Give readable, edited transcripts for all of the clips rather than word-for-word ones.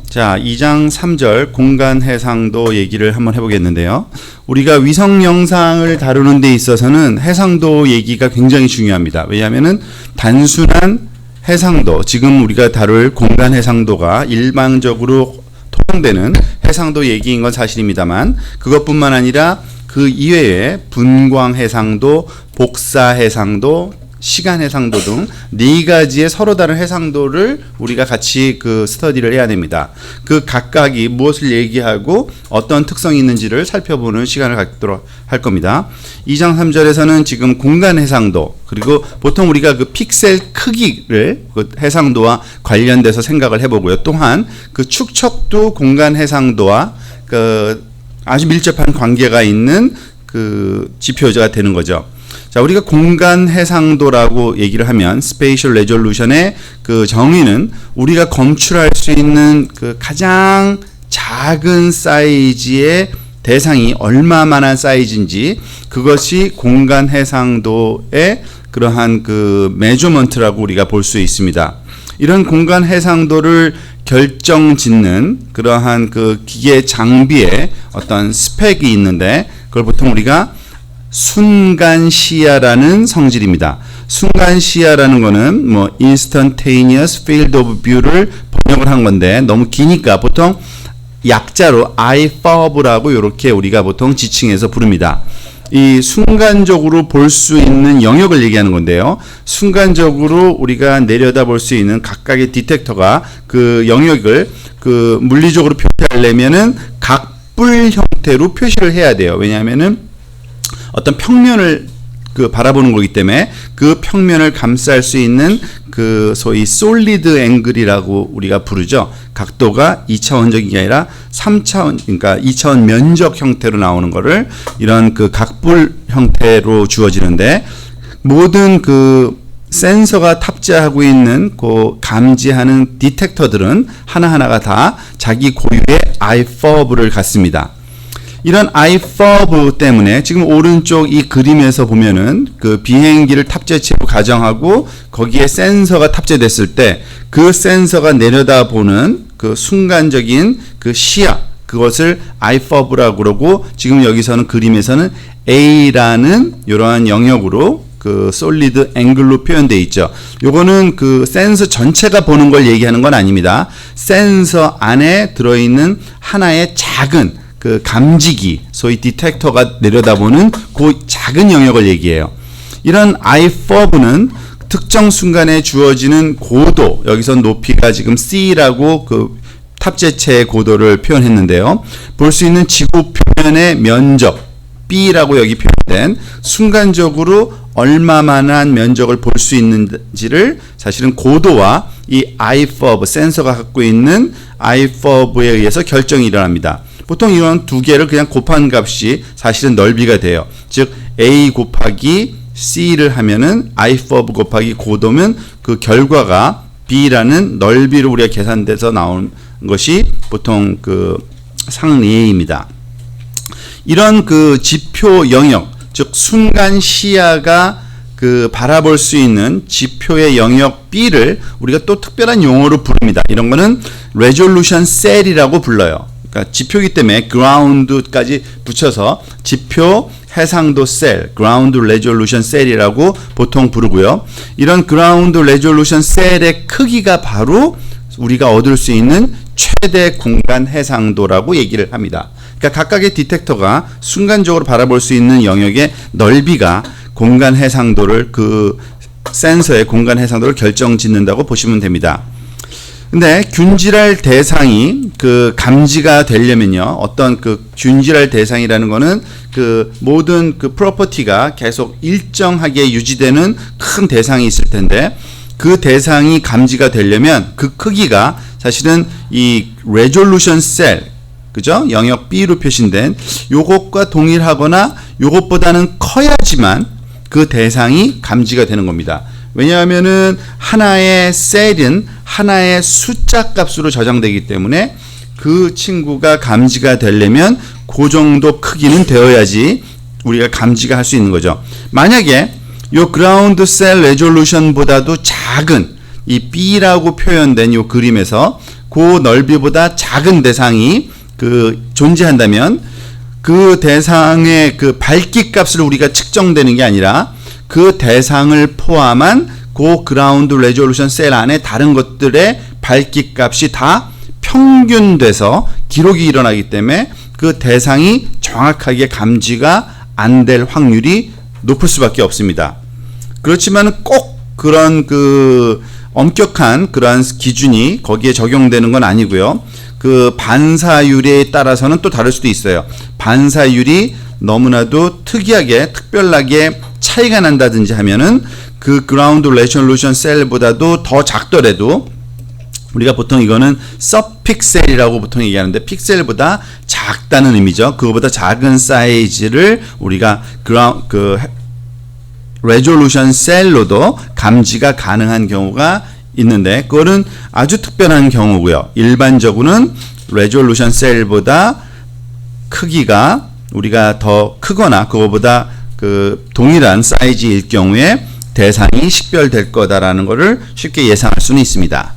자, 2장 3절 공간 해상도 얘기를 한번 해보겠는데요. 우리가 위성 영상을 다루는 데 있어서는 해상도 얘기가 굉장히 중요합니다. 왜냐하면은 단순한 해상도, 지금 우리가 다룰 공간 해상도가 일반적으로 통용되는 해상도 얘기인 건 사실입니다만, 그것뿐만 아니라 그 이외에 분광 해상도, 복사 해상도, 시간 해상도 등 네 가지의 서로 다른 해상도를 우리가 같이 스터디를 해야 됩니다. 그 각각이 무엇을 얘기하고 어떤 특성이 있는지를 살펴보는 시간을 갖도록 할 겁니다. 2장 3절에서는 지금 공간 해상도, 그리고 보통 우리가 픽셀 크기를 해상도와 관련돼서 생각을 해보고요. 또한 축척도 공간 해상도와 아주 밀접한 관계가 있는 지표가 되는 거죠. 자, 우리가 공간 해상도라고 얘기를 하면 스페이셜 레졸루션의 정의는 우리가 검출할 수 있는 가장 작은 사이즈의 대상이 얼마만한 사이즈인지, 그것이 공간 해상도의 그러한 메저먼트라고 우리가 볼 수 있습니다. 이런 공간 해상도를 결정짓는 그러한 기계 장비의 어떤 스펙이 있는데, 그걸 보통 우리가 순간시야라는 성질입니다. 순간시야라는 거는 instantaneous field of view를 번역을 한 건데 너무 기니까 보통 약자로 IFOV라고 이렇게 우리가 보통 지칭해서 부릅니다. 이 순간적으로 볼 수 있는 영역을 얘기하는 건데요. 순간적으로 우리가 내려다볼 수 있는 각각의 디텍터가 그 영역을 물리적으로 표시하려면은 각불 형태로 표시를 해야 돼요. 왜냐하면은 어떤 평면을 바라보는 거기 때문에 그 평면을 감쌀 수 있는 소위 솔리드 앵글이라고 우리가 부르죠. 각도가 2차원적인 게 아니라 3차원, 그러니까 2차원 면적 형태로 나오는 거를 이런 각불 형태로 주어지는데, 모든 센서가 탑재하고 있는 감지하는 디텍터들은 하나하나가 다 자기 고유의 IFOV를 갖습니다. 이런 IFOV 때문에 지금 오른쪽 이 그림에서 보면은 비행기를 탑재체로 가정하고 거기에 센서가 탑재됐을 때 그 센서가 내려다보는 순간적인 시야, 그것을 IFOV라고 그러고, 지금 여기서는 그림에서는 A라는 이러한 영역으로 솔리드 앵글로 표현되어 있죠. 요거는 센서 전체가 보는 걸 얘기하는 건 아닙니다. 센서 안에 들어있는 하나의 작은 감지기, 소위 디텍터가 내려다보는 그 작은 영역을 얘기해요. 이런 IFOV는 특정 순간에 주어지는 고도, 여기서 높이가 지금 C라고 탑재체의 고도를 표현했는데요. 볼 수 있는 지구 표면의 면적, B라고 여기 표현된 순간적으로 얼마만한 면적을 볼 수 있는지를 사실은 고도와 이 IFOV, 센서가 갖고 있는 IFOV에 의해서 결정이 일어납니다. 보통 이런 두 개를 그냥 곱한 값이 사실은 넓이가 돼요. 즉 A 곱하기 C를 하면은 IFOV 곱하기 고도면 그 결과가 B라는 넓이로 우리가 계산돼서 나온 것이 보통 상례입니다. 이런 지표 영역, 즉 순간 시야가 바라볼 수 있는 지표의 영역 B를 우리가 또 특별한 용어로 부릅니다. 이런 거는 레졸루션 셀이라고 불러요. 그러니까 지표이기 때문에 그라운드까지 붙여서 지표 해상도 셀, 그라운드 레졸루션 셀이라고 보통 부르고요. 이런 그라운드 레졸루션 셀의 크기가 바로 우리가 얻을 수 있는 최대 공간 해상도라고 얘기를 합니다. 그러니까 각각의 디텍터가 순간적으로 바라볼 수 있는 영역의 넓이가 공간 해상도를, 센서의 공간 해상도를 결정짓는다고 보시면 됩니다. 근데 균질할 대상이 감지가 되려면요, 어떤 균질할 대상이라는 거는 모든 프로퍼티가 계속 일정하게 유지되는 큰 대상이 있을 텐데, 그 대상이 감지가 되려면 그 크기가 사실은 이 레졸루션 셀, 그죠? 영역 B로 표시된 요것과 동일하거나 요것보다는 커야지만 그 대상이 감지가 되는 겁니다. 왜냐하면은 하나의 셀은 하나의 숫자 값으로 저장되기 때문에 그 친구가 감지가 되려면 그 정도 크기는 되어야지 우리가 감지가 할 수 있는 거죠. 만약에 요 그라운드 셀 레졸루션보다도 작은 이 B라고 표현된 요 그림에서 그 넓이보다 작은 대상이 존재한다면 그 대상의 그 밝기 값을 우리가 측정되는 게 아니라 그 대상을 포함한 그 그라운드 레졸루션 셀 안에 다른 것들의 밝기 값이 다 평균돼서 기록이 일어나기 때문에 그 대상이 정확하게 감지가 안 될 확률이 높을 수밖에 없습니다. 그렇지만 꼭 그런 엄격한 그러한 기준이 거기에 적용되는 건 아니고요. 그 반사율에 따라서는 또 다를 수도 있어요. 반사율이 너무나도 특별하게 차이가 난다든지 하면은 그 그라운드 레졸루션 셀보다도 더 작더라도 우리가 보통 이거는 서픽셀이라고 보통 얘기하는데 픽셀보다 작다는 의미죠. 그거보다 작은 사이즈를 우리가 레졸루션 셀로도 감지가 가능한 경우가 있는데 그거는 아주 특별한 경우고요. 일반적으로는 레졸루션 셀보다 크기가 우리가 더 크거나 그거보다 동일한 사이즈일 경우에 대상이 식별될 거다라는 것을 쉽게 예상할 수는 있습니다.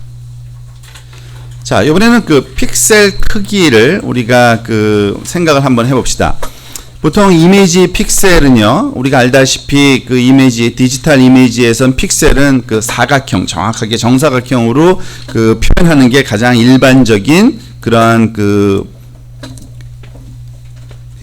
자, 이번에는 픽셀 크기를 우리가 생각을 한번 해봅시다. 보통 이미지 픽셀은요, 우리가 알다시피 디지털 이미지에선 픽셀은 사각형, 정확하게 정사각형으로 표현하는 게 가장 일반적인 그러한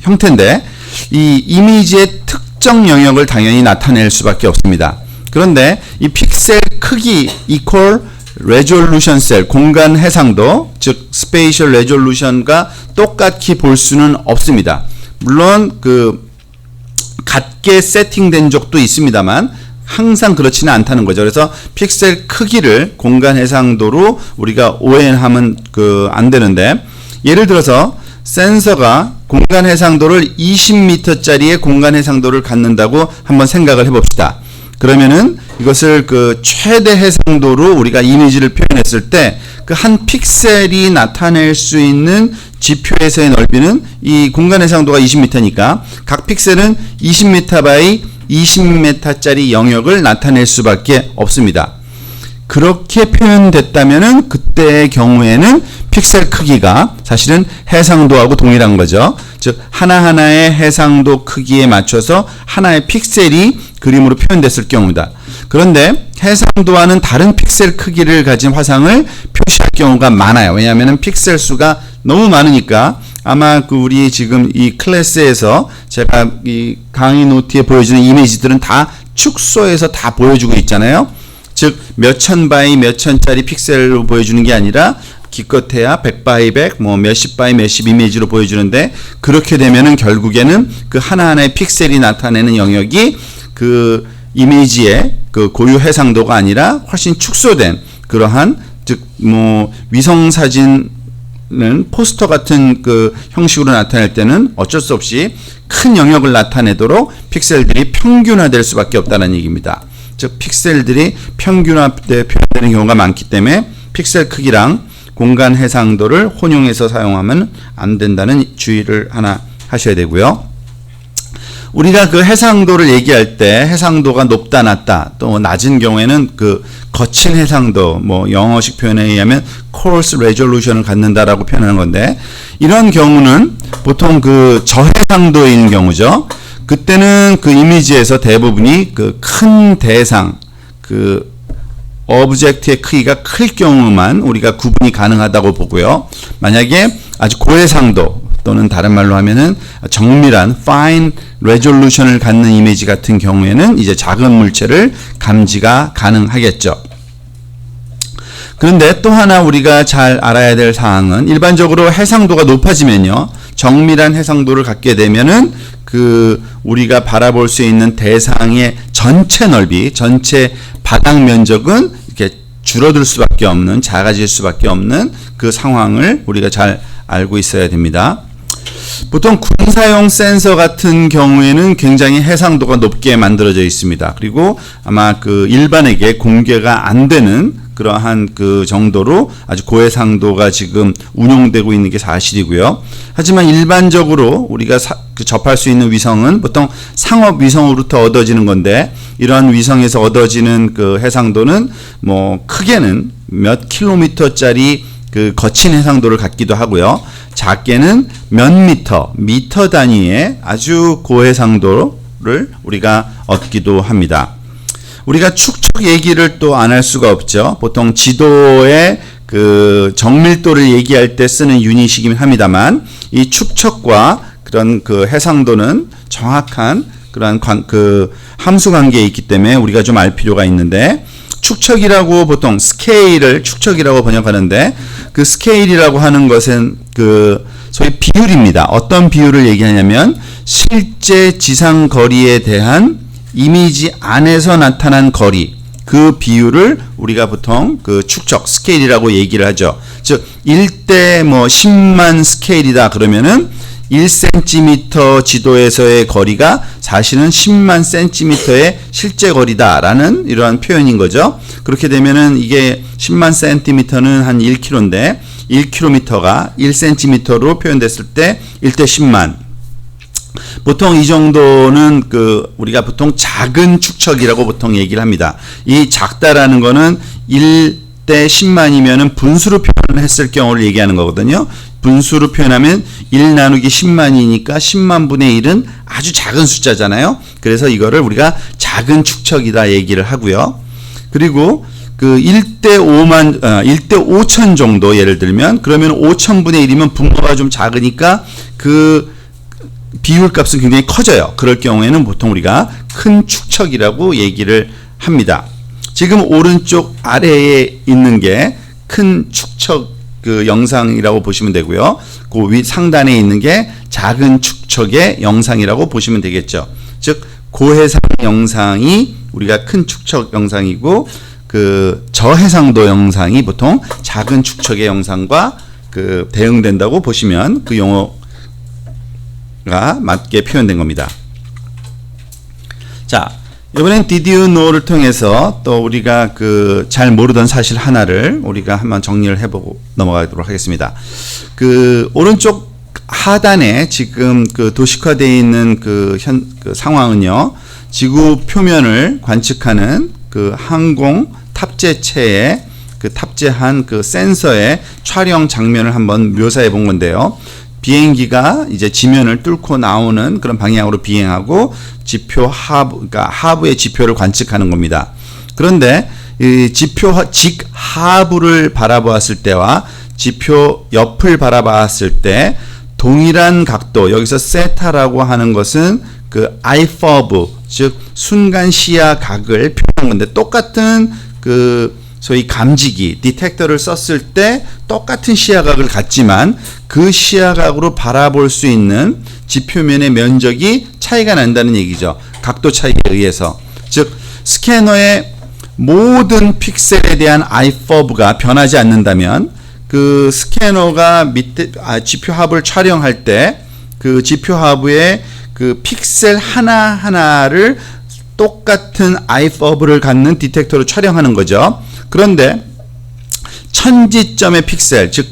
형태인데, 이 이미지의 특정 영역을 당연히 나타낼 수밖에 없습니다. 그런데 이 픽셀 크기 이퀄 레졸루션 셀, 공간 해상도, 즉 스페이셜 레졸루션과 똑같이 볼 수는 없습니다. 물론 같게 세팅된 적도 있습니다만 항상 그렇지는 않다는 거죠. 그래서 픽셀 크기를 공간 해상도로 우리가 오해하면 안 되는데, 예를 들어서 센서가 공간 해상도를 20m짜리의 공간 해상도를 갖는다고 한번 생각을 해봅시다. 그러면은 이것을 최대 해상도로 우리가 이미지를 표현했을 때 그 한 픽셀이 나타낼 수 있는 지표에서의 넓이는 이 공간 해상도가 20m니까 각 픽셀은 20m 바이 20m짜리 영역을 나타낼 수밖에 없습니다. 그렇게 표현됐다면은 그때의 경우에는 픽셀 크기가 사실은 해상도하고 동일한 거죠. 즉 하나하나의 해상도 크기에 맞춰서 하나의 픽셀이 그림으로 표현됐을 경우다. 그런데 해상도와는 다른 픽셀 크기를 가진 화상을 표시할 경우가 많아요. 왜냐하면 픽셀 수가 너무 많으니까 아마 우리 지금 이 클래스에서 제가 이 강의 노트에 보여주는 이미지들은 다 축소해서 다 보여주고 있잖아요. 즉 몇천 바이 몇천짜리 픽셀로 보여주는 게 아니라 기껏해야 100 바이 100, 몇십 바이 몇십 이미지로 보여주는데, 그렇게 되면은 결국에는 하나하나의 픽셀이 나타내는 영역이 이미지의 고유 해상도가 아니라 훨씬 축소된 그러한, 즉 위성 사진은 포스터 같은 형식으로 나타낼 때는 어쩔 수 없이 큰 영역을 나타내도록 픽셀들이 평균화될 수밖에 없다는 얘기입니다. 즉 픽셀들이 평균화되어 표현되는 경우가 많기 때문에 픽셀 크기랑 공간 해상도를 혼용해서 사용하면 안 된다는 주의를 하나 하셔야 되고요. 우리가 해상도를 얘기할 때 해상도가 높다 낮다 또 낮은 경우에는 거친 해상도, 영어식 표현에 의하면 coarse resolution을 갖는다라고 표현하는 건데, 이런 경우는 보통 저해상도인 경우죠. 그때는 이미지에서 대부분이 큰 대상, 오브젝트의 크기가 클 경우만 우리가 구분이 가능하다고 보고요. 만약에 아주 고해상도 또는 다른 말로 하면은 정밀한 fine resolution을 갖는 이미지 같은 경우에는 이제 작은 물체를 감지가 가능하겠죠. 그런데 또 하나 우리가 잘 알아야 될 사항은, 일반적으로 해상도가 높아지면요, 정밀한 해상도를 갖게 되면은 우리가 바라볼 수 있는 대상의 전체 넓이, 전체 바닥 면적은 이렇게 줄어들 수밖에 없는, 작아질 수밖에 없는 그 상황을 우리가 잘 알고 있어야 됩니다. 보통 군사용 센서 같은 경우에는 굉장히 해상도가 높게 만들어져 있습니다. 그리고 아마 일반에게 공개가 안 되는 그러한 정도로 아주 고해상도가 지금 운용되고 있는 게 사실이고요. 하지만 일반적으로 우리가 접할 수 있는 위성은 보통 상업 위성으로부터 얻어지는 건데, 이러한 위성에서 얻어지는 해상도는 크게는 몇 킬로미터짜리 그 거친 해상도를 갖기도 하고요. 작게는 몇 미터 단위의 아주 고해상도를 우리가 얻기도 합니다. 우리가 축척 얘기를 또 안 할 수가 없죠. 보통 지도의 그 정밀도를 얘기할 때 쓰는 유닛이긴 합니다만 이 축척과 그런 그 해상도는 정확한 그런 그 함수 관계에 있기 때문에 우리가 좀 알 필요가 있는데, 축척이라고 보통 스케일을 축척이라고 번역하는데, 그 스케일이라고 하는 것은 그 소위 비율입니다. 어떤 비율을 얘기하냐면 실제 지상 거리에 대한 이미지 안에서 나타난 거리, 그 비율을 우리가 보통 그 축척 스케일이라고 얘기를 하죠. 즉 1대 뭐 10만 스케일이다 그러면은 1cm 지도에서의 거리가 사실은 10만 cm의 실제 거리다라는 이러한 표현인 거죠. 그렇게 되면은 이게 10만 cm는 한 1km인데 1km가 1cm로 표현됐을 때 1대 10만. 보통 이 정도는 그 우리가 보통 작은 축척이라고 보통 얘기를 합니다. 이 작다라는 거는 1대 10만이면은 분수로 표현을 했을 경우를 얘기하는 거거든요. 분수로 표현하면 1 나누기 10만이니까 10만 분의 1은 아주 작은 숫자잖아요. 그래서 이거를 우리가 작은 축척이다 얘기를 하고요. 그리고 그 1대 5천 정도 예를 들면, 그러면 5천분의 1이면 분모가 좀 작으니까 그 비율 값은 굉장히 커져요. 그럴 경우에는 보통 우리가 큰 축척이라고 얘기를 합니다. 지금 오른쪽 아래에 있는 게 큰 축척 그 영상이라고 보시면 되고요. 그 위 상단에 있는 게 작은 축척의 영상이라고 보시면 되겠죠. 즉 고해상 영상이 우리가 큰 축척 영상이고, 그 저해상도 영상이 보통 작은 축척의 영상과 그 대응된다고 보시면 그 용어가 맞게 표현된 겁니다. 자, 이번엔 Did you know를 통해서 또 우리가 그 잘 모르던 사실 하나를 우리가 한번 정리를 해보고 넘어가도록 하겠습니다. 그 오른쪽 하단에 지금 그 도식화되어 있는 그 상황은요, 지구 표면을 관측하는 그 항공 탑재체에 그 탑재한 그 센서의 촬영 장면을 한번 묘사해 본 건데요. 비행기가 이제 지면을 뚫고 나오는 그런 방향으로 비행하고 지표 하부, 그러니까 하부의 지표를 관측하는 겁니다. 그런데 이 지표 직하부를 바라보았을 때와 지표 옆을 바라봤을 때 동일한 각도, 여기서 세타라고 하는 것은 그 iFob, 즉 순간 시야 각을 표현한 건데, 똑같은 그 소위 감지기, 디텍터를 썼을 때 똑같은 시야각을 갖지만 그 시야각으로 바라볼 수 있는 지표면의 면적이 차이가 난다는 얘기죠. 각도 차이에 의해서. 즉 스캐너의 모든 픽셀에 대한 ifob가 변하지 않는다면 그 스캐너가 밑에 지표 하부를 촬영할 때 그 지표 하부의 그 픽셀 하나하나를 똑같은 ifob를 갖는 디텍터로 촬영하는 거죠. 그런데 천지점의 픽셀, 즉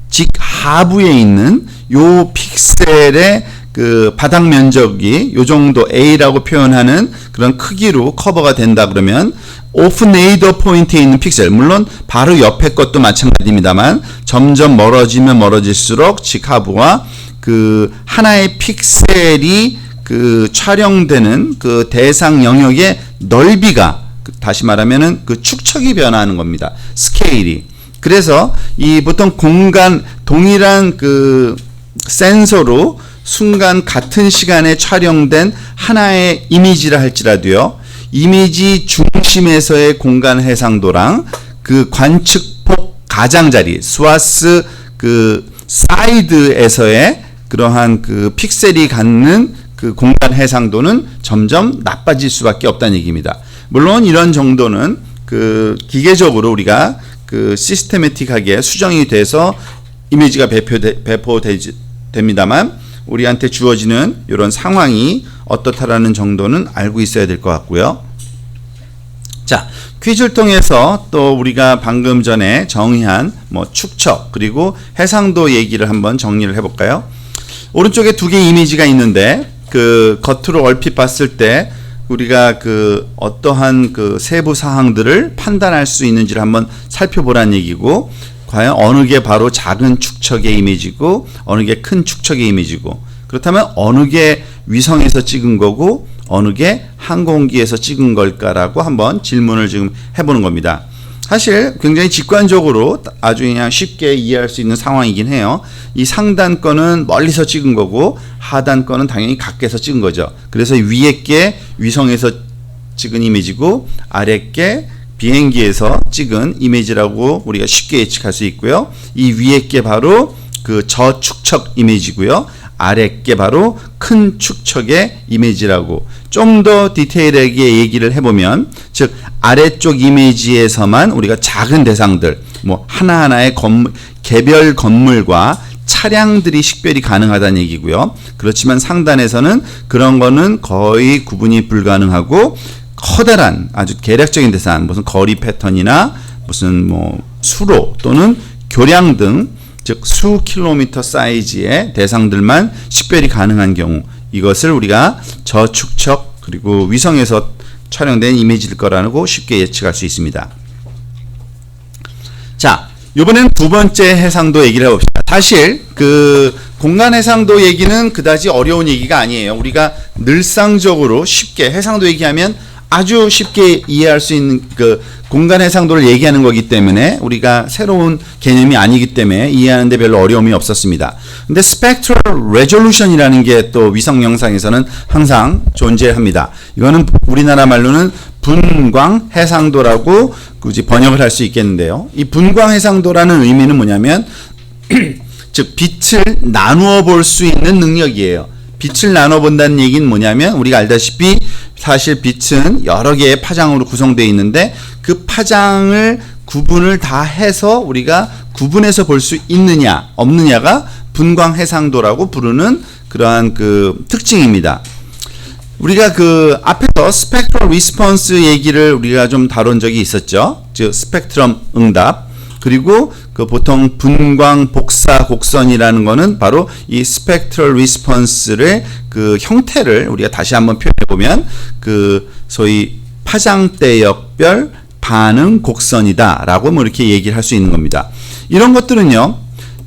직하부에 있는 요 픽셀의 그 바닥 면적이 요 정도 A라고 표현하는 그런 크기로 커버가 된다 그러면 오프 네이더 포인트에 있는 픽셀, 물론 바로 옆에 것도 마찬가지입니다만 점점 멀어지면 멀어질수록 직하부와 그 하나의 픽셀이 그 촬영되는 그 대상 영역의 넓이가, 다시 말하면은 그 축척이 변화하는 겁니다. 스케일이. 그래서 이 보통 공간 동일한 그 센서로 순간 같은 시간에 촬영된 하나의 이미지라 할지라도요, 이미지 중심에서의 공간 해상도랑 그 관측폭 가장자리 스와스 그 사이드에서의 그러한 그 픽셀이 갖는 그 공간 해상도는 점점 나빠질 수밖에 없다는 얘기입니다. 물론 이런 정도는 그 기계적으로 우리가 그 시스테매틱하게 수정이 돼서 이미지가 배포됩니다만 우리한테 주어지는 이런 상황이 어떻다라는 정도는 알고 있어야 될 것 같고요. 자, 퀴즈를 통해서 또 우리가 방금 전에 정의한 뭐 축척 그리고 해상도 얘기를 한번 정리를 해볼까요? 오른쪽에 두 개의 이미지가 있는데 그 겉으로 얼핏 봤을 때 우리가 그 어떠한 그 세부 사항들을 판단할 수 있는지를 한번 살펴보라는 얘기고, 과연 어느 게 바로 작은 축척의 이미지고 어느 게 큰 축척의 이미지고, 그렇다면 어느 게 위성에서 찍은 거고 어느 게 항공기에서 찍은 걸까라고 한번 질문을 지금 해보는 겁니다. 사실 굉장히 직관적으로 아주 그냥 쉽게 이해할 수 있는 상황이긴 해요. 이 상단 거는 멀리서 찍은 거고 하단 거는 당연히 가까이서 찍은 거죠. 그래서 위에 게 위성에서 찍은 이미지고 아래 게 비행기에서 찍은 이미지라고 우리가 쉽게 예측할 수 있고요. 이 위에 게 바로 그 저축척 이미지고요. 아래 게 바로 큰 축척의 이미지라고 좀 더 디테일하게 얘기를 해보면, 즉 아래쪽 이미지에서만 우리가 작은 대상들, 뭐 하나하나의 개별 건물과 차량들이 식별이 가능하다는 얘기고요. 그렇지만 상단에서는 그런 거는 거의 구분이 불가능하고 커다란 아주 계략적인 대상, 무슨 거리 패턴이나 무슨 뭐 수로 또는 교량 등, 즉 수 킬로미터 사이즈의 대상들만 식별이 가능한 경우, 이것을 우리가 저축척 그리고 위성에서 촬영된 이미지일 거라고 쉽게 예측할 수 있습니다. 자, 이번엔 두 번째 해상도 얘기를 해봅시다. 사실 그 공간 해상도 얘기는 그다지 어려운 얘기가 아니에요. 우리가 늘상적으로 쉽게 해상도 얘기하면 아주 쉽게 이해할 수 있는 그 공간 해상도를 얘기하는 거기 때문에 우리가 새로운 개념이 아니기 때문에 이해하는데 별로 어려움이 없었습니다. 근데 스펙트럴 레졸루션이라는 게 또 위성 영상에서는 항상 존재합니다. 이거는 우리나라 말로는 분광 해상도라고 굳이 번역을 할 수 있겠는데요. 이 분광 해상도라는 의미는 뭐냐면 즉 빛을 나누어 볼 수 있는 능력이에요. 빛을 나눠 본다는 얘기는 뭐냐면 우리가 알다시피 사실 빛은 여러 개의 파장으로 구성되어 있는데 그 파장을 구분을 다 해서 우리가 구분해서 볼 수 있느냐 없느냐가 분광 해상도라고 부르는 그러한 그 특징입니다. 우리가 그 앞에서 스펙트럴 리스폰스 얘기를 우리가 좀 다룬 적이 있었죠. 즉 스펙트럼 응답, 그리고 그 보통 분광 복사 곡선이라는 거는 바로 이 스펙트럴 리스폰스의 그 형태를 우리가 다시 한번 표현해 보면 그 소위 파장대역별 반응 곡선이다라고 뭐 이렇게 얘기를 할 수 있는 겁니다. 이런 것들은요,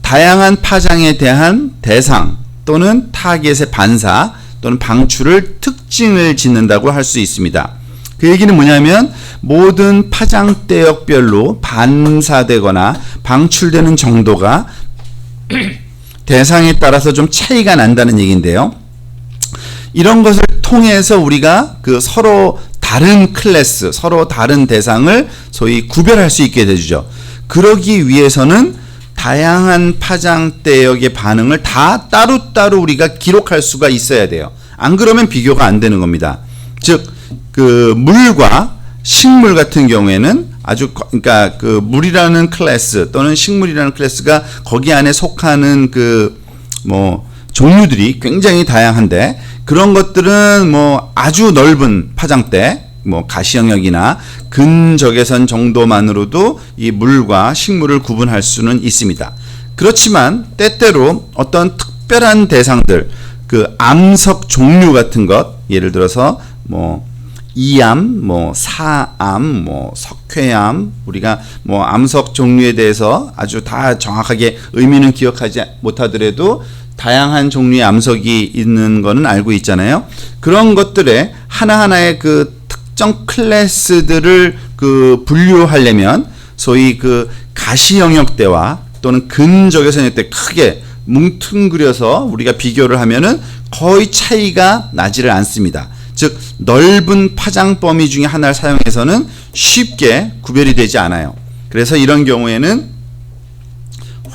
다양한 파장에 대한 대상 또는 타겟의 반사 또는 방출을 특징을 짓는다고 할 수 있습니다. 그 얘기는 뭐냐면 모든 파장대역별로 반사되거나 방출되는 정도가 대상에 따라서 좀 차이가 난다는 얘기인데요. 이런 것을 통해서 우리가 그 서로 다른 클래스, 서로 다른 대상을 소위 구별할 수 있게 되죠. 그러기 위해서는 다양한 파장대역의 반응을 다 따로따로 우리가 기록할 수가 있어야 돼요. 안 그러면 비교가 안 되는 겁니다. 즉, 그 물과 식물 같은 경우에는 아주 그러니까 그 물이라는 클래스 또는 식물이라는 클래스가 거기 안에 속하는 그 뭐 종류들이 굉장히 다양한데, 그런 것들은 뭐 아주 넓은 파장대, 뭐 가시영역이나 근적외선 정도만으로도 이 물과 식물을 구분할 수는 있습니다. 그렇지만 때때로 어떤 특별한 대상들, 그 암석 종류 같은 것, 예를 들어서 뭐 이암, 뭐 사암, 뭐 석회암, 우리가 뭐 암석 종류에 대해서 아주 다 정확하게 의미는 기억하지 못하더라도 다양한 종류의 암석이 있는 거는 알고 있잖아요. 그런 것들의 하나하나의 그 특정 클래스들을 그 분류하려면 소위 그 가시 영역대와 또는 근적외선 영역대 크게 뭉뚱그려서 우리가 비교를 하면은 거의 차이가 나지를 않습니다. 즉 넓은 파장 범위 중에 하나를 사용해서는 쉽게 구별이 되지 않아요. 그래서 이런 경우에는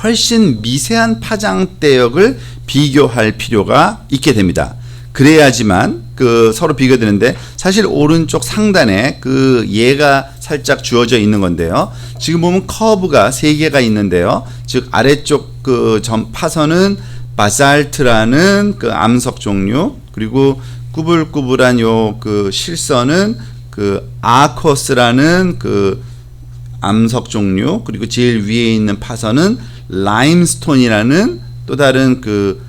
훨씬 미세한 파장대역을 비교할 필요가 있게 됩니다. 그래야지만 그 서로 비교되는데, 사실 오른쪽 상단에 그 예가 살짝 주어져 있는 건데요. 지금 보면 커브가 3개가 있는데요. 즉 아래쪽 그 파선은 바살트라는 그 암석 종류, 그리고 꾸불꾸불한 요 그 실선은 그 아커스라는 그 암석 종류, 그리고 제일 위에 있는 파선은 라임스톤이라는 또 다른 그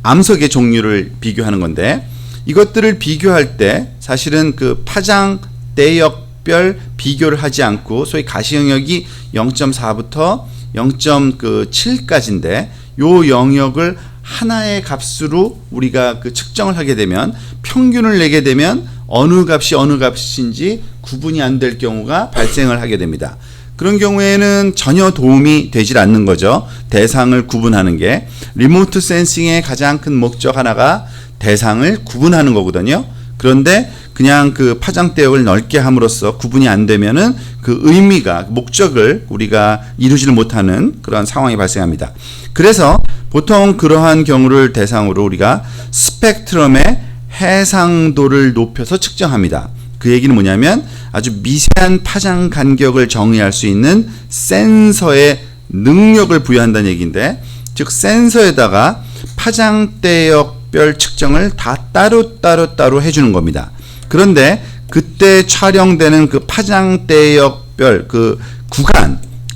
암석의 종류를 비교하는 건데, 이것들을 비교할 때 사실은 그 파장 대역별 비교를 하지 않고 소위 가시 영역이 0.4부터 0.7까지인데 요 영역을 하나의 값으로 우리가 그 측정을 하게 되면 평균을 내게 되면 어느 값이 어느 값인지 구분이 안 될 경우가 발생을 하게 됩니다. 그런 경우에는 전혀 도움이 되질 않는 거죠. 대상을 구분하는 게. 리모트 센싱의 가장 큰 목적 하나가 대상을 구분하는 거거든요. 그런데 그냥 그 파장대역을 넓게 함으로써 구분이 안 되면은 그 의미가, 목적을 우리가 이루지를 못하는 그런 상황이 발생합니다. 그래서 보통 그러한 경우를 대상으로 우리가 스펙트럼의 해상도를 높여서 측정합니다. 그 얘기는 뭐냐면 아주 미세한 파장 간격을 정의할 수 있는 센서의 능력을 부여한다는 얘기인데, 즉 센서에다가 파장대역별 측정을 다 따로 해주는 겁니다. 그런데 그때 촬영되는 그 파장대역별 그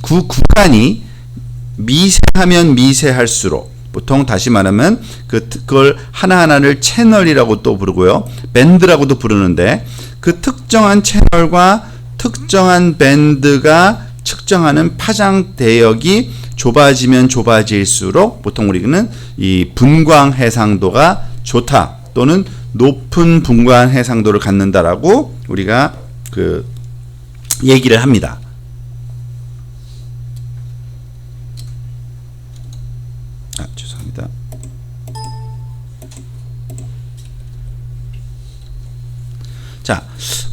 구간이 미세하면 미세할수록, 보통 다시 말하면 그걸 하나하나를 채널이라고 또 부르고요, 밴드라고도 부르는데, 그 특정한 채널과 특정한 밴드가 측정하는 파장 대역이 좁아지면 좁아질수록 보통 우리는 이 분광 해상도가 좋다 또는 높은 분광 해상도를 갖는다라고 우리가 그 얘기를 합니다. 죄송합니다. 자,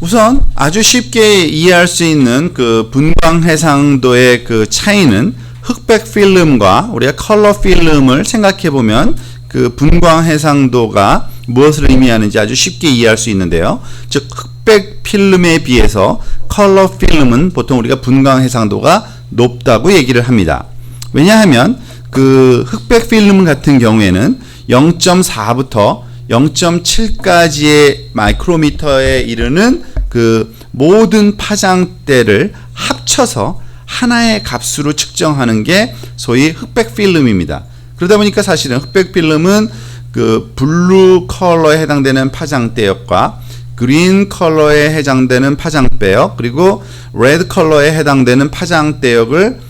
우선 아주 쉽게 이해할 수 있는 그 분광 해상도의 그 차이는 흑백 필름과 우리가 컬러 필름을 생각해 보면 그 분광 해상도가 무엇을 의미하는지 아주 쉽게 이해할 수 있는데요. 즉 흑백 필름에 비해서 컬러 필름은 보통 우리가 분광 해상도가 높다고 얘기를 합니다. 왜냐하면 그 흑백 필름 같은 경우에는 0.4부터 0.7까지의 마이크로미터에 이르는 그 모든 파장대를 합쳐서 하나의 값으로 측정하는 게 소위 흑백 필름입니다. 그러다 보니까 사실은 흑백 필름은 그 블루 컬러에 해당되는 파장대역과 그린 컬러에 해당되는 파장대역, 그리고 레드 컬러에 해당되는 파장대역을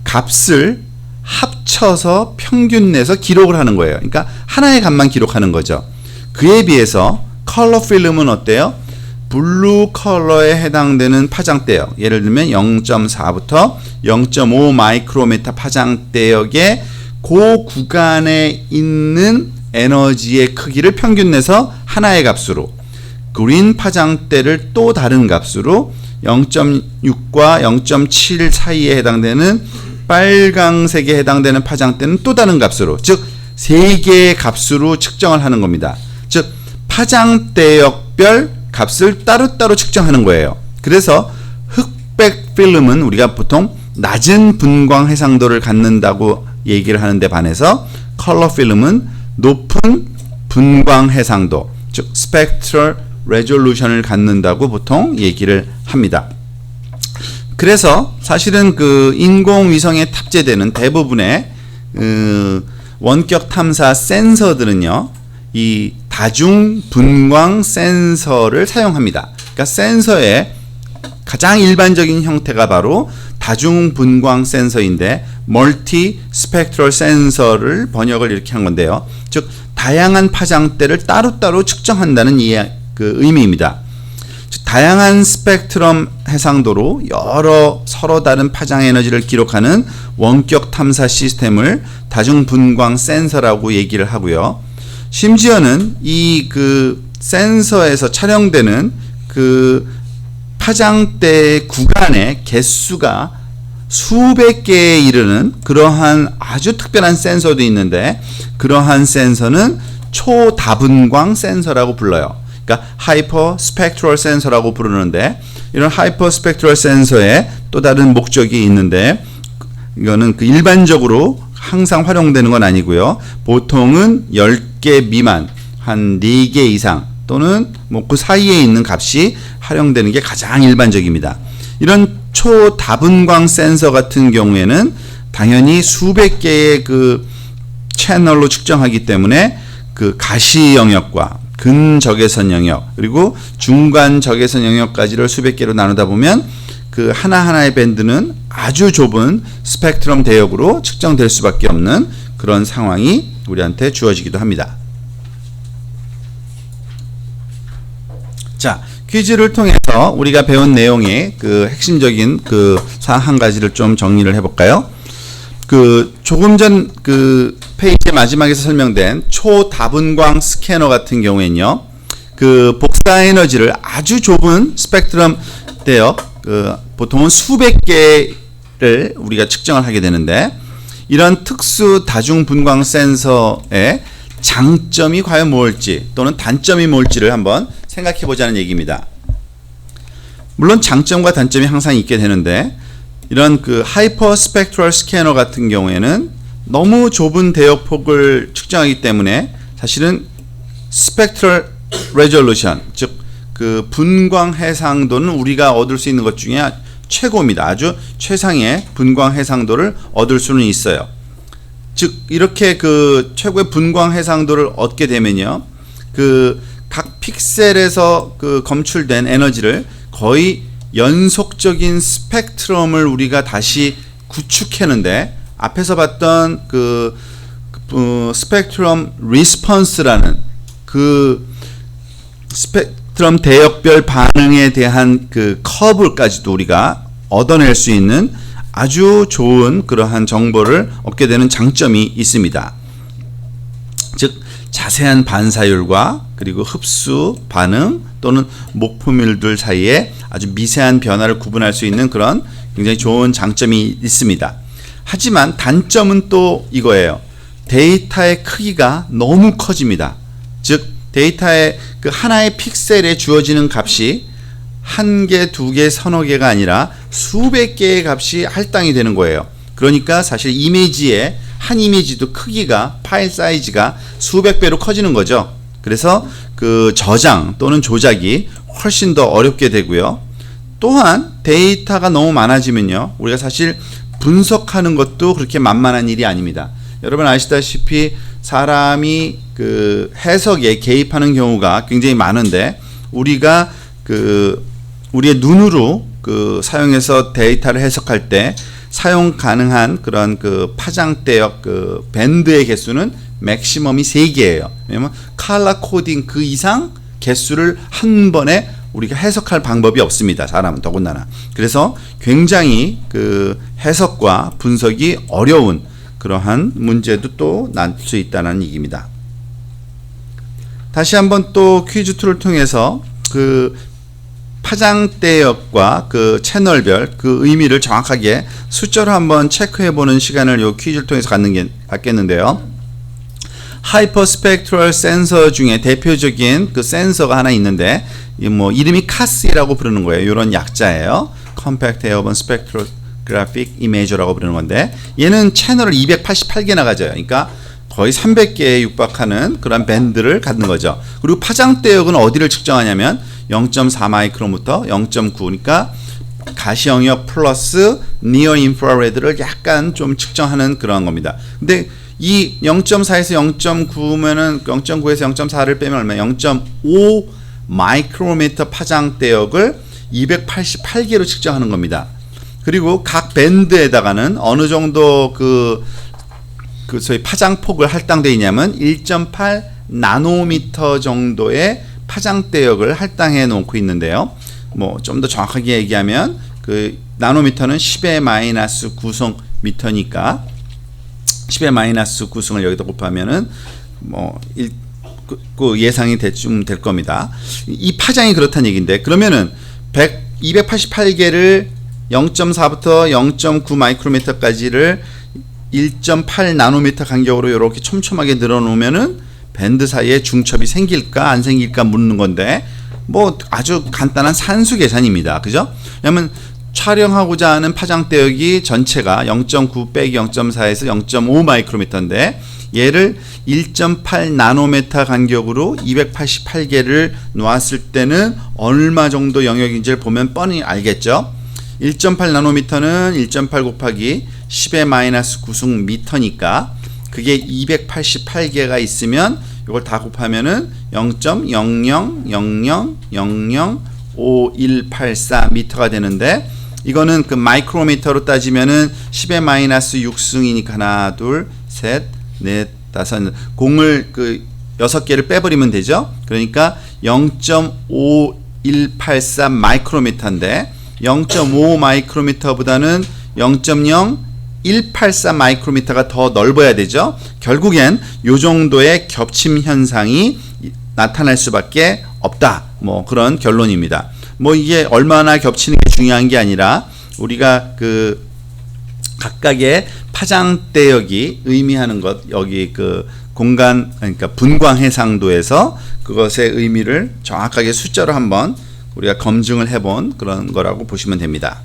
값을 합쳐서 평균 내서 기록을 하는 거예요. 그러니까 하나의 값만 기록하는 거죠. 그에 비해서 컬러 필름은 어때요? 블루 컬러에 해당되는 파장대역, 예를 들면 0.4부터 0.5 마이크로미터 파장대역의 그 구간에 있는 에너지의 크기를 평균 내서 하나의 값으로, 그린 파장대를 또 다른 값으로 0.6과 0.7 사이에 해당되는 빨강색에 해당되는 파장대는 또 다른 값으로, 즉 세 개의 값으로 측정을 하는 겁니다. 즉 파장대역별 값을 따로따로 측정하는 거예요. 그래서 흑백 필름은 우리가 보통 낮은 분광 해상도를 갖는다고 얘기를 하는데 반해서 컬러 필름은 높은 분광 해상도, 즉 스펙트럴 레졸루션을 갖는다고 보통 얘기를 합니다. 그래서 사실은 그 인공위성에 탑재되는 대부분의 원격 탐사 센서들은요, 이 다중 분광 센서를 사용합니다. 그러니까 센서의 가장 일반적인 형태가 바로 다중 분광 센서인데, 멀티 스펙트럴 센서를 번역을 이렇게 한 건데요. 즉 다양한 파장대를 따로따로 측정한다는 그 의미입니다. 즉 다양한 스펙트럼 해상도로 여러 서로 다른 파장 에너지를 기록하는 원격 탐사 시스템을 다중 분광 센서라고 얘기를 하고요. 심지어는 이 그 센서에서 촬영되는 그 파장대 구간의 개수가 수백 개에 이르는 그러한 아주 특별한 센서도 있는데, 그러한 센서는 초다분광 센서라고 불러요. 그러니까 하이퍼 스펙트럴 센서라고 부르는데, 이런 하이퍼 스펙트럴 센서에 또 다른 목적이 있는데, 이거는 그 일반적으로 항상 활용되는 건 아니고요. 보통은 10개 미만, 한 4개 이상 또는 뭐 그 사이에 있는 값이 활용되는 게 가장 일반적입니다. 이런 초다분광 센서 같은 경우에는 당연히 수백 개의 그 채널로 측정하기 때문에 그 가시 영역과 근적외선 영역, 그리고 중간 적외선 영역까지를 수백 개로 나누다 보면 그 하나하나의 밴드는 아주 좁은 스펙트럼 대역으로 측정될 수밖에 없는 그런 상황이 우리한테 주어지기도 합니다. 자, 퀴즈를 통해서 우리가 배운 내용의 그 핵심적인 그 사항 한 가지를 좀 정리를 해볼까요? 그 조금 전 그 페이지 마지막에서 설명된 초다분광 스캐너 같은 경우에는요, 그 복사 에너지를 아주 좁은 스펙트럼 대역, 그 보통은 수백 개를 우리가 측정을 하게 되는데, 이런 특수 다중 분광 센서의 장점이 과연 뭘지 또는 단점이 뭘지를 한번 생각해 보자는 얘기입니다. 물론 장점과 단점이 항상 있게 되는데, 이런 그 하이퍼 스펙트럴 스캐너 같은 경우에는 너무 좁은 대역폭을 측정하기 때문에 사실은 스펙트럴 레졸루션, 즉 그 분광 해상도는 우리가 얻을 수 있는 것 중에 최고입니다. 아주 최상의 분광 해상도를 얻을 수는 있어요. 즉 이렇게 그 최고의 분광 해상도를 얻게 되면요, 그 각 픽셀에서 그 검출된 에너지를 거의 연속적인 스펙트럼을 우리가 다시 구축했는데, 앞에서 봤던 그 스펙트럼 리스폰스라는 그 스펙트럼 대역별 반응에 대한 그 커브까지도 우리가 얻어낼 수 있는 아주 좋은 그러한 정보를 얻게 되는 장점이 있습니다. 즉 자세한 반사율과 그리고 흡수, 반응 또는 목표물들 사이에 아주 미세한 변화를 구분할 수 있는 그런 굉장히 좋은 장점이 있습니다. 하지만 단점은 또 이거예요. 데이터의 크기가 너무 커집니다. 즉 데이터의 그 하나의 픽셀에 주어지는 값이 한 개, 두 개, 서너 개가 아니라 수백 개의 값이 할당이 되는 거예요. 그러니까 사실 이미지의 한 이미지도 크기가, 파일 사이즈가 수백 배로 커지는 거죠. 그래서 그 저장 또는 조작이 훨씬 더 어렵게 되고요. 또한 데이터가 너무 많아지면요, 우리가 사실 분석하는 것도 그렇게 만만한 일이 아닙니다. 여러분 아시다시피 사람이 그 해석에 개입하는 경우가 굉장히 많은데, 우리가 그 우리의 눈으로 그 사용해서 데이터를 해석할 때 사용 가능한 그런 그 파장대역 그 밴드의 개수는 맥시멈이 3개예요. 왜냐면 컬러 코딩 그 이상 개수를 한 번에 우리가 해석할 방법이 없습니다. 사람은 더군다나. 그래서 굉장히 그 해석과 분석이 어려운 그러한 문제도 또 날 수 있다는 얘기입니다. 다시 한번 또 퀴즈 툴을 통해서 그 파장대역과 그 채널별 그 의미를 정확하게 숫자로 한번 체크해 보는 시간을 이 퀴즈를 통해서 갖겠는데요. 하이퍼 스펙트럴 센서 중에 대표적인 그 센서가 하나 있는데, 뭐 이름이 카스라고 부르는 거예요. 이런 약자예요. Compact Airborne Spectrographic Imager라고 부르는 건데, 얘는 채널을 288개나 가져요. 그러니까 거의 300개에 육박하는 그런 밴드를 갖는 거죠. 그리고 파장대역은 어디를 측정하냐면 0.4 마이크론부터 0.9, 그러니까 가시 영역 플러스 니어 인프라레드를 약간 좀 측정하는 그런 겁니다. 근데 이 0.4에서 0.9면은 0.9에서 0.4를 빼면 얼마? 0.5 마이크로미터 파장대역을 288개로 측정하는 겁니다. 그리고 각 밴드에다가는 어느 정도 그 소위 파장폭을 할당되어 있냐면 1.8 나노미터 정도의 파장대역을 할당해 놓고 있는데요. 뭐 좀 더 정확하게 얘기하면 그 나노미터는 10의 마이너스 9승 미터니까 10의 마이너스 9승을 여기다 곱하면은 뭐 그 예상이 대충 될 겁니다. 이 파장이 그렇다는 얘기인데, 그러면은 288개를 0.4부터 0.9 마이크로미터까지를 1.8 나노미터 간격으로 이렇게 촘촘하게 늘어놓으면은 밴드 사이에 중첩이 생길까 안 생길까 묻는 건데, 뭐 아주 간단한 산수 계산입니다. 그죠? 왜냐면 촬영하고자 하는 파장대역이 전체가 0.9 빼기 0.4에서 0.5 마이크로미터인데, 얘를 1.8 나노미터 간격으로 288개를 놓았을 때는 얼마 정도 영역인지를 보면 뻔히 알겠죠? 1.8 나노미터는 1.8 곱하기 10의 마이너스 9승 미터니까 그게 288개가 있으면 이걸 다 곱하면은 0.0000005184 미터가 되는데, 이거는 그 마이크로미터로 따지면은 10의 마이너스 6승이니까 하나, 둘, 셋, 넷, 다섯, 공을 그 6개를 빼버리면 되죠. 그러니까 0.5184 마이크로미터인데 0.5 마이크로미터보다는 0.0184 마이크로미터가 더 넓어야 되죠. 결국엔 요 정도의 겹침 현상이 나타날 수밖에 없다. 뭐 그런 결론입니다. 뭐 이게 얼마나 겹치는 게 중요한 게 아니라 우리가 그 각각의 파장대역이 의미하는 것, 여기 그 공간, 그러니까 분광 해상도에서 그것의 의미를 정확하게 숫자로 한번 우리가 검증을 해본 그런 거라고 보시면 됩니다.